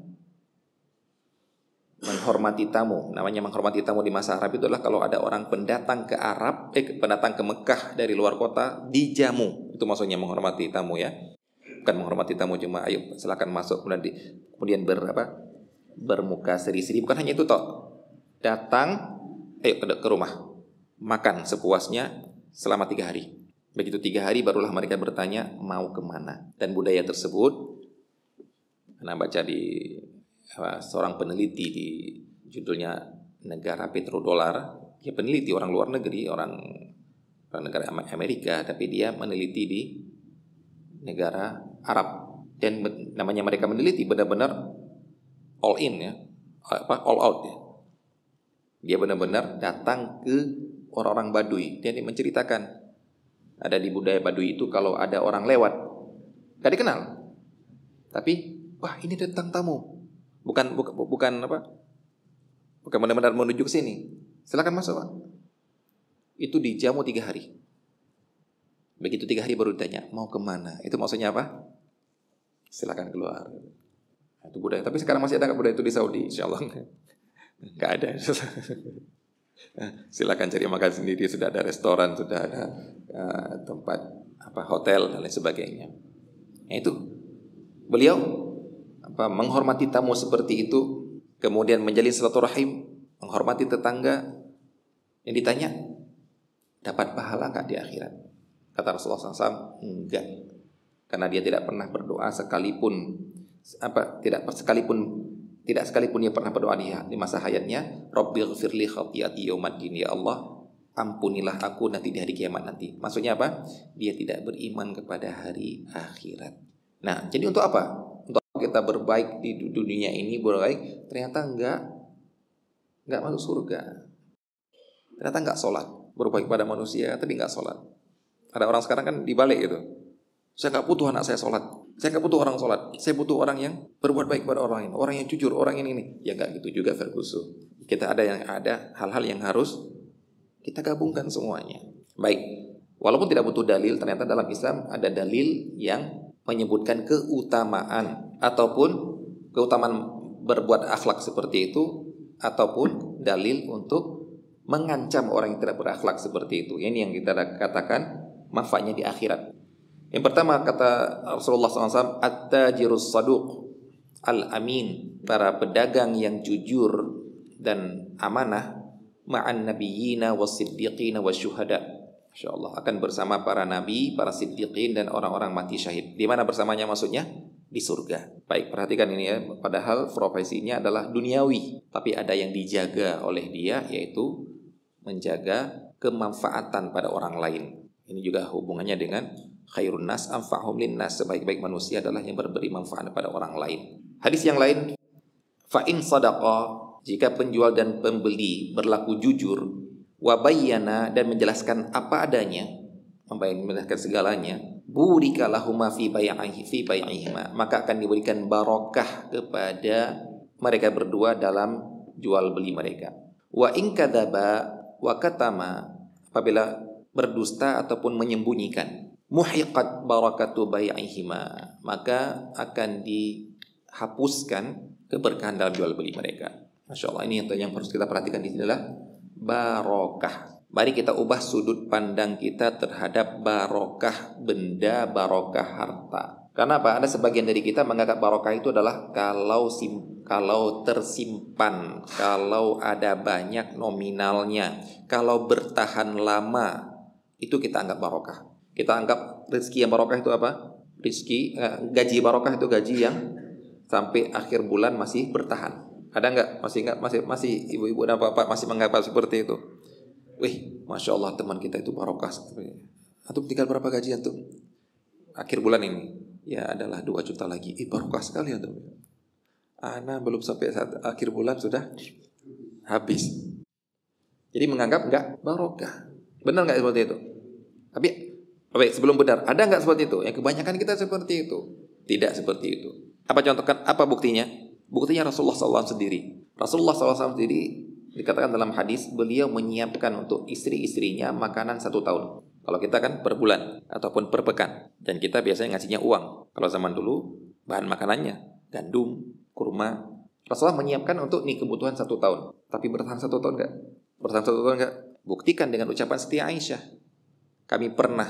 menghormati tamu. Namanya menghormati tamu di masa Arab itu adalah kalau ada orang pendatang ke pendatang ke Mekah dari luar kota, dijamu. Itu maksudnya menghormati tamu ya. Bukan menghormati tamu cuma ayo silakan masuk kemudian bermuka seri-seri. Bukan hanya itu toh. Datang, ayo ke rumah, makan sepuasnya selama 3 hari. Begitu 3 hari barulah mereka bertanya mau kemana. Dan budaya tersebut, Anda baca di seorang peneliti di judulnya Negara Petrodolar. Dia peneliti, orang luar negeri, orang negara Amerika, tapi dia meneliti di negara Arab. Dan namanya mereka meneliti benar-benar all in ya, all out ya. Dia benar-benar datang ke orang-orang Baduy. Dia menceritakan ada di budaya Baduy itu kalau ada orang lewat, gak dikenal, tapi wah ini datang tamu. Bukan benar-benar menuju ke sini. Silakan masuk, Pak. Itu dijamu 3 hari. Begitu 3 hari baru ditanya mau kemana. Itu maksudnya apa? Silakan keluar. Nah, itu budaya. Tapi sekarang masih ada nggak budaya itu di Saudi? Insyaallah nggak ada. Silakan cari makan sendiri. Sudah ada restoran, sudah ada tempat hotel dan lain sebagainya. Nah, itu beliau menghormati tamu seperti itu, kemudian menjalin silaturahim, menghormati tetangga. Yang ditanya, dapat pahala enggak di akhirat? Kata Rasulullah SAW, enggak. Karena dia tidak pernah berdoa sekalipun tidak sekalipun dia pernah berdoa di masa hayatnya, Rabbighfirli khati'ati yaumaddin, ya Allah, ampunilah aku nanti di hari kiamat nanti. Maksudnya apa? Dia tidak beriman kepada hari akhirat. Nah, jadi untuk apa? Kita berbaik di dunia ini, berbaik, ternyata enggak masuk surga. Ternyata enggak sholat, berbaik pada manusia tapi enggak sholat. Ada orang sekarang kan dibalik gitu. Saya enggak butuh anak saya sholat, saya enggak butuh orang sholat, saya butuh orang yang berbuat baik pada orang lain, orang yang jujur, orang ini. Ya enggak gitu juga Ferguson. Kita ada hal-hal yang harus kita gabungkan semuanya. Baik, walaupun tidak butuh dalil, ternyata dalam Islam ada dalil yang menyebutkan keutamaan berbuat akhlak seperti itu, ataupun dalil untuk mengancam orang yang tidak berakhlak seperti itu. Ini yang kita katakan manfaatnya di akhirat. Yang pertama kata Rasulullah SAW, at-tajirus saduq, al-amin, para pedagang yang jujur dan amanah, ma'an nabiyyina was-siddiqina wasyuhada. Insyaallah akan bersama para nabi, para siddiqin dan orang-orang mati syahid. Di mana bersamanya maksudnya? Di surga. Baik, perhatikan ini ya. Padahal profesinya adalah duniawi, tapi ada yang dijaga oleh dia, yaitu menjaga kemanfaatan pada orang lain. Ini juga hubungannya dengan khairun nas anfa'hum linnas, sebaik-baik manusia adalah yang memberi manfaat pada orang lain. Hadis yang lain, fa in sadaqa, jika penjual dan pembeli berlaku jujur, wa bayyana, dan menjelaskan apa adanya, menjelaskan segalanya, burika lahuma fi bai'ihima, maka akan diberikan barokah kepada mereka berdua dalam jual beli mereka. Wa in kadzaba wa katama, apabila berdusta ataupun menyembunyikan, muhiqat barakatu bai'ihima, maka akan dihapuskan keberkahan dalam jual beli mereka. Masya Allah, ini yang harus kita perhatikan di sini adalah barokah. Mari kita ubah sudut pandang kita terhadap barokah benda, barokah harta. Karena apa? Ada sebagian dari kita menganggap barokah itu adalah kalau tersimpan, kalau ada banyak nominalnya, kalau bertahan lama, itu kita anggap barokah. Kita anggap rezeki yang barokah itu apa? Gaji barokah itu gaji yang sampai akhir bulan masih bertahan. Ada enggak? Masih ibu-ibu dan bapak masih menganggap seperti itu? Wih, Masya Allah, teman kita itu barokah. Antum tinggal berapa gaji antum? Akhir bulan ini ya adalah 2 juta lagi. Barokah sekali antum. Ana belum sampai saat akhir bulan sudah habis. Jadi menganggap enggak barokah. Benar enggak seperti itu? Tapi sebelum benar, ada enggak seperti itu? Yang kebanyakan kita seperti itu. Tidak seperti itu. Apa contohkan? Apa buktinya? Buktinya Rasulullah SAW sendiri. Rasulullah SAW sendiri dikatakan dalam hadis, beliau menyiapkan untuk istri-istrinya makanan 1 tahun. Kalau kita kan per bulan ataupun per pekan, dan kita biasanya ngasihnya uang. Kalau zaman dulu bahan makanannya gandum, kurma. Rasulullah menyiapkan untuk kebutuhan 1 tahun. Tapi bertahan 1 tahun enggak? Bertahan 1 tahun enggak? Buktikan dengan ucapan Siti Aisyah. Kami pernah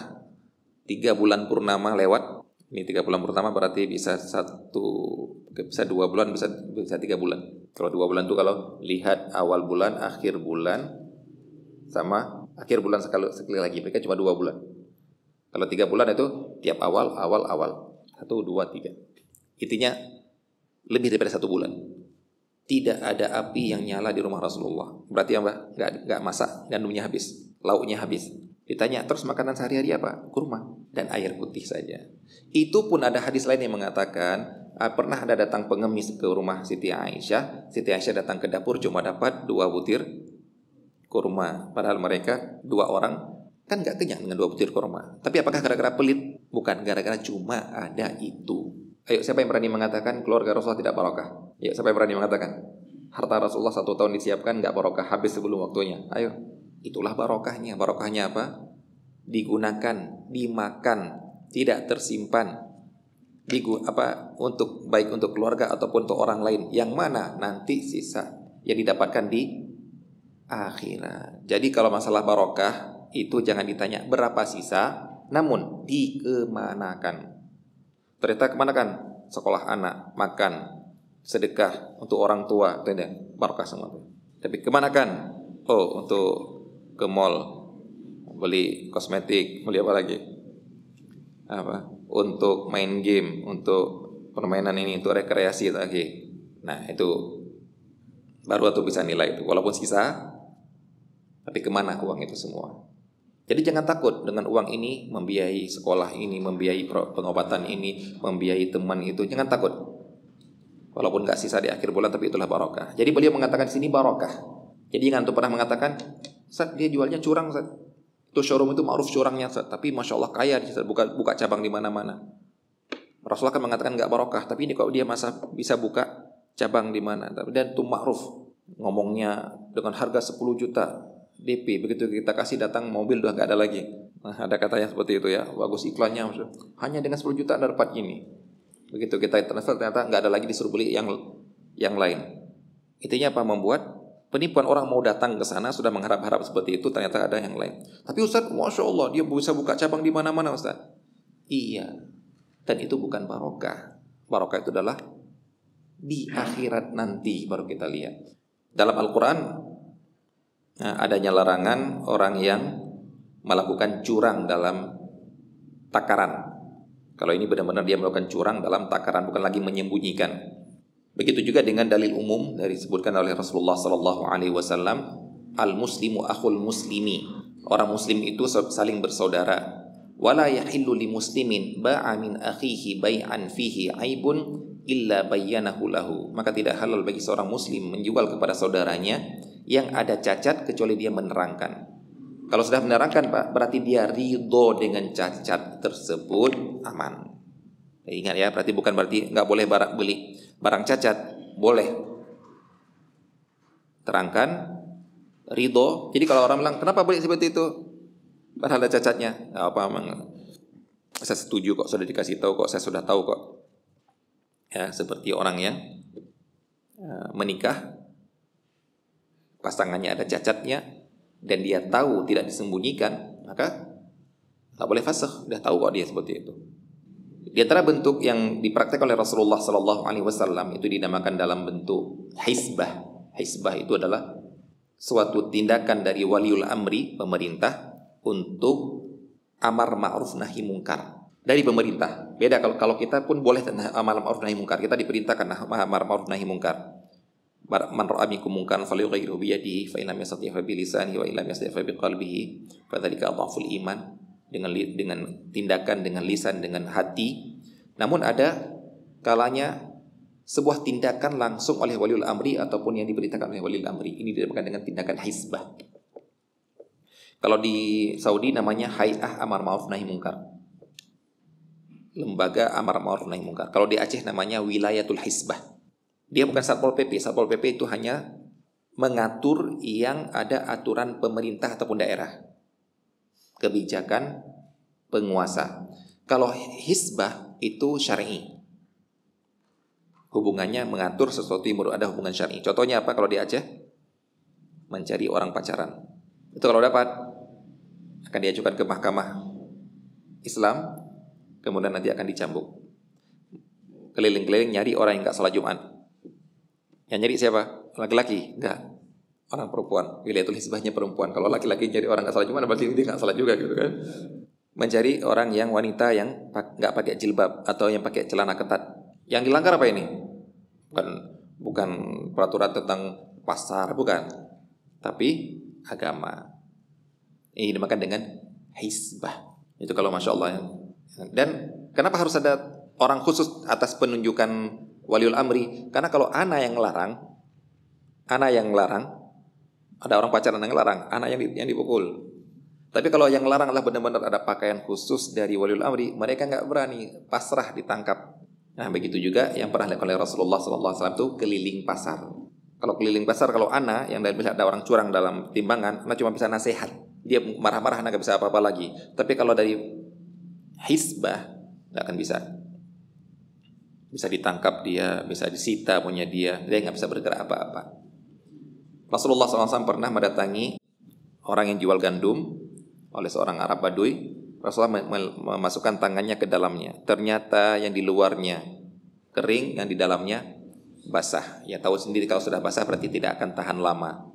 3 bulan purnama lewat. Ini 3 bulan purnama berarti bisa 2 bulan, bisa 3 bulan. Kalau 2 bulan itu kalau lihat awal bulan, akhir bulan, sama akhir bulan sekali lagi. Mereka cuma 2 bulan. Kalau 3 bulan itu tiap awal. 1, 2, 3. Intinya lebih daripada 1 bulan. Tidak ada api yang nyala di rumah Rasulullah. Berarti apa? Enggak masak, gandumnya habis, lauknya habis. Ditanya, terus makanan sehari-hari apa? Kurma dan air putih saja. Itu pun ada hadis lain yang mengatakan, pernah ada datang pengemis ke rumah Siti Aisyah. Siti Aisyah datang ke dapur cuma dapat 2 butir kurma. Padahal mereka 2 orang kan gak kenyang dengan 2 butir kurma. Tapi apakah gara-gara pelit? Bukan, gara-gara cuma ada itu. Ayo, siapa yang berani mengatakan keluarga Rasulullah tidak barokah? Ya, siapa yang berani mengatakan harta Rasulullah 1 tahun disiapkan gak barokah, habis sebelum waktunya? Ayo. Itulah barokahnya. Barokahnya apa? Digunakan, dimakan, tidak tersimpan. Untuk baik untuk keluarga ataupun untuk orang lain. Yang mana nanti sisa yang didapatkan di akhirat. Jadi kalau masalah barokah itu jangan ditanya berapa sisa, namun dikemanakan. Ternyata kemanakan? Sekolah anak, makan, sedekah untuk orang tua, tidak barokah semua. Tapi kemanakan? Oh, untuk ke mall, beli kosmetik, beli apa lagi? Untuk main game, untuk permainan ini, untuk rekreasi lagi. Nah, itu baru tuh bisa nilai itu. Walaupun sisa, tapi kemana uang itu semua? Jadi jangan takut dengan uang ini membiayai sekolah ini, membiayai pengobatan ini, membiayai teman itu. Jangan takut. Walaupun gak sisa di akhir bulan, tapi itulah barokah. Jadi beliau mengatakan di sini barokah. Jadi jangan tuh pernah mengatakan, Ustaz, dia jualnya curang, Ustaz. Itu showroom itu ma'ruf curangnya, Ustaz. Tapi Masya Allah kaya, Ustaz. Buka cabang di mana-mana. Rasulullah kan mengatakan gak barokah. Tapi ini kalau dia bisa buka cabang di mana. Dan itu ma'ruf. Ngomongnya dengan harga 10 juta DP. Begitu kita kasih datang mobil udah gak ada lagi. Nah, ada katanya seperti itu ya. Bagus iklannya. Hanya dengan 10 juta Anda dapat ini. Begitu kita transfer ternyata gak ada lagi, disuruh beli yang lain. Intinya apa? Membuat penipuan. Orang mau datang ke sana sudah mengharap-harap seperti itu, ternyata ada yang lain. Tapi Ustaz, Masya Allah, dia bisa buka cabang di mana-mana, Ustaz. Iya. Dan itu bukan barokah. Barokah itu adalah di akhirat nanti baru kita lihat. Dalam Al-Quran adanya larangan orang yang melakukan curang dalam takaran. Kalau ini benar-benar dia melakukan curang dalam takaran, bukan lagi menyembunyikan. Begitu juga dengan dalil umum dari disebutkan oleh Rasulullah sallallahu alaihi wasallam, al-muslimu akhul muslimi. Orang muslim itu saling bersaudara. Wala yahillu li muslimin ba'a min akhihi bai'an fihi aibun illa bayyanahu lahu. Maka tidak halal bagi seorang muslim menjual kepada saudaranya yang ada cacat kecuali dia menerangkan. Kalau sudah menerangkan Pak, berarti dia ridho dengan cacat tersebut, aman. Ingat ya, berarti bukan berarti nggak boleh beli barang cacat, boleh. Terangkan, ridho. Jadi kalau orang bilang kenapa beli seperti itu, padahal ada cacatnya, nggak apa, memang saya setuju kok, sudah dikasih tahu kok, saya sudah tahu kok. Ya, seperti orang yang menikah, pasangannya ada cacatnya dan dia tahu tidak disembunyikan, maka nggak boleh fasakh, udah tahu kok dia seperti itu. Di antara bentuk yang dipraktekkan oleh Rasulullah Sallallahu Alaihi Wasallam itu dinamakan dalam bentuk hisbah. Hisbah itu adalah suatu tindakan dari waliul amri, pemerintah, untuk amar ma'ruf nahi mungkar dari pemerintah. Beda kalau kita pun boleh amar ma'ruf nahi mungkar. Kita diperintahkan amar ma'ruf nahi mungkar. Man ra'a minkum munkaran falyughayyirhu bi yadihi fa in lam yastati' fa bi lisanihi wa in lam yastati' fa bi qalbihi fa dzalika adhaful iman. Dengan tindakan, dengan lisan, dengan hati. Namun ada kalanya sebuah tindakan langsung oleh waliul amri ataupun yang diberitakan oleh waliul amri. Ini dinamakan dengan tindakan hisbah. Kalau di Saudi namanya Hay'ah Amar Ma'ruf Nahi Mungkar. Lembaga Amar Ma'ruf Nahi Mungkar. Kalau di Aceh namanya Wilayatul Hisbah. Dia bukan Satpol PP. Satpol PP itu hanya mengatur yang ada aturan pemerintah ataupun daerah. Kebijakan penguasa. Kalau hisbah itu syar'i. Hubungannya mengatur sesuatu yang ada hubungan syar'i. Contohnya apa kalau di Aceh? Mencari orang pacaran. Itu kalau dapat akan diajukan ke mahkamah Islam, kemudian nanti akan dicambuk. Keliling-keliling nyari orang yang enggak salat Jumat. Yang nyari siapa? Laki-laki? Enggak. Orang perempuan. Wilayatul hisbahnya perempuan. Kalau laki-laki nyari orang enggak salat Jumat, berarti dia enggak salat juga gitu kan. Mencari orang yang wanita yang enggak pakai jilbab atau yang pakai celana ketat. Yang dilanggar apa ini? Bukan peraturan tentang pasar, bukan. Tapi agama. Ini dinamakan dengan hisbah. Itu kalau Masya Allah. Dan kenapa harus ada orang khusus atas penunjukan waliul amri? Karena kalau anak yang larang, ada orang pacaran yang larang, anak yang dipukul. Tapi kalau yang larang adalah benar-benar ada pakaian khusus dari waliul amri, mereka nggak berani, pasrah ditangkap. Nah begitu juga yang pernah dilakukan oleh Rasulullah SAW itu keliling pasar. Kalau keliling pasar, kalau anak yang ada orang curang dalam timbangan, anak cuma bisa nasihat. Dia marah-marah, anak nggak bisa apa-apa lagi. Tapi kalau dari hisbah, nggak akan bisa. Bisa ditangkap dia, bisa disita punya dia nggak bisa bergerak apa-apa. Rasulullah SAW pernah mendatangi orang yang jual gandum oleh seorang Arab Badui. Rasulullah memasukkan tangannya ke dalamnya. Ternyata yang di luarnya kering, yang di dalamnya basah. Ya tahu sendiri kalau sudah basah berarti tidak akan tahan lama.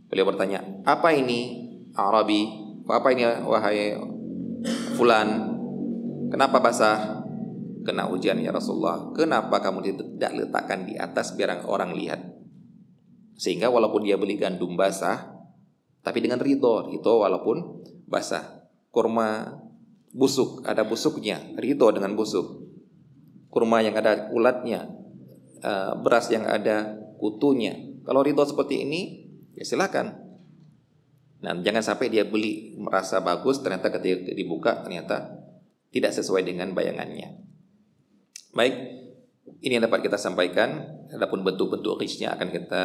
Beliau bertanya, apa ini Arabi? Apa ini wahai fulan? Kenapa basah? Kena ujian ya Rasulullah. Kenapa kamu tidak letakkan di atas biar orang lihat? Sehingga walaupun dia beli gandum basah, tapi dengan ridho walaupun basah. Kurma busuk, ada busuknya, ridho dengan busuk. Kurma yang ada ulatnya, beras yang ada kutunya. Kalau ridho seperti ini, ya silakan. Nah, jangan sampai dia beli merasa bagus, ternyata ketika dibuka ternyata tidak sesuai dengan bayangannya. Baik, ini yang dapat kita sampaikan. Adapun bentuk-bentuk ghishnya akan kita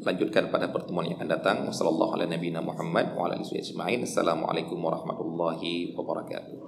lanjutkan pada pertemuan yang akan datang. Wassalamualaikum warahmatullahi wabarakatuh.